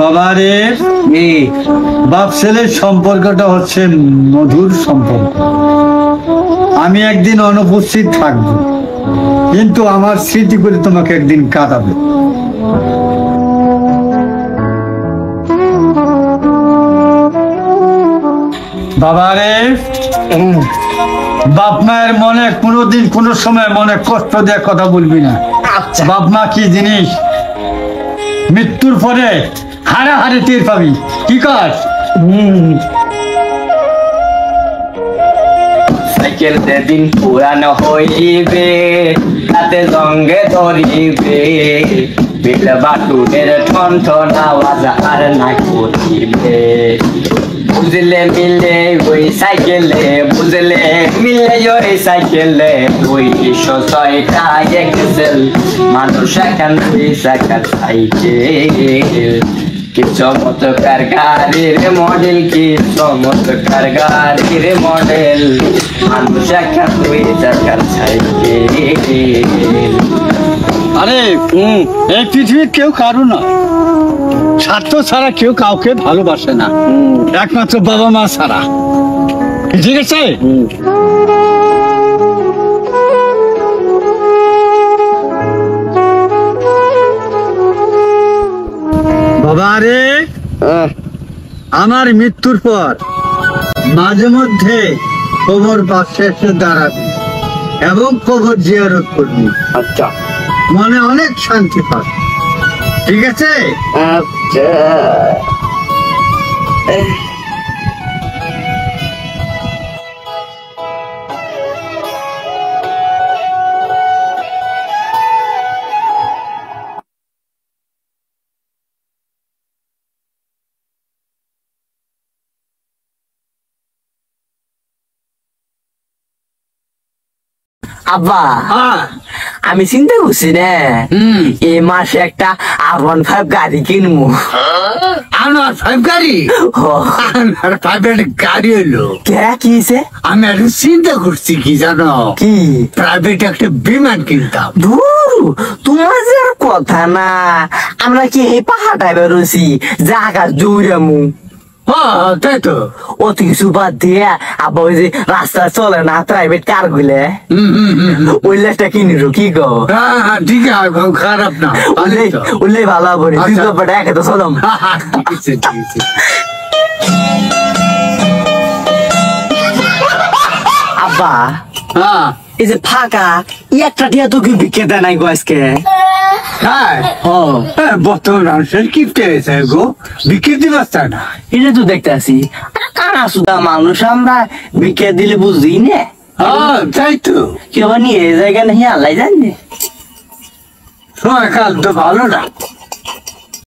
বাবা রে, বাপ ছেলের সম্পর্কটা হচ্ছে মধুর সম্পর্ক। আমি একদিন অনুপস্থিত থাকবো, কিন্তু আমার স্মৃতি করে তোমাকে একদিন কাটাবে। বাবা রে, বাপ মায়ের মনে কোনোদিন কোনো সময় মনে কষ্ট দিয়ে কথা বলবি না। বাপ মা কি জিনিস মৃত্যুর পরে হারে হারে টের পাবি। কি কর? সাইকেল যেদিন পুরানো হইবে তাতে জঙ্গে ধরিবে, বিল বাটুরের ঠন ঠন আওয়াজ আর না করিবে। বুঝলে মিলে ওই সাইকেলে, বুঝলে মিলে ওই সাইকেলে, 206টা এক্সেল মানুষ এখন 2 চাকার সাইকেল। কি চমৎকার গাড়ির মডেল, কি চমৎকার গাড়ির মডেল, মানুষ এখন 2 চাকার সাইকেল। আরে এই পৃথিবীর কেউ কারো না, স্বার্থ ছাড়া কেউ কাউকে ভালোবাসে না, একমাত্র বাবা মা ছাড়া। ঠিক আছে? বাবা রে, আমার মৃত্যুর পর মাঝে মধ্যে কবর পাশে এসে দাঁড়াবি এবং কবর জিয়ারত করবি। আচ্ছা, মনে অনেক শান্তি পাবে। ঠিক আছে? আচ্ছা। আব্বা, আমি চিন্তা করছি না এই মাসে একটা R15 গাড়ি কিনবো। R15 গাড়ি? R15 গাড়ি হলো কিছে? আমি আর চিন্তা করছি কি জানো, কি প্রাইভেট একটা বিমান কিনতাম। ধুর, তোমার যে আর কথা না, আমরা কি এই পাহাড়টাই বেরোছি জায়গা জুড়ামু। তাই তো। অত কিছু বাদ দিয়ে আবার ওই যে রাস্তা চলে না প্রাইভেট কার গুলে, ওই লেসটা কিনিরো। কি গো? ঠিক আছে, খারাপ না, উল্লে ভালো হবে। একে তো চলম। আব্বা, এই যে ফাঁকা একটা টিয়া তো বিকে দেয় নাই গো আজকে। বর্তমান মানুষের কিপ্টে হয়েছে গো, বিক্রি দিবার চায় না। এটা তো দেখতে আসি কানা সুদা মানুষ, আমরা বিকে দিলে বুঝি না। তাই তো। কেউ নিয়ে এই জায়গা নেই আল্লাহ জানে। সময় কাল তো ভালো না।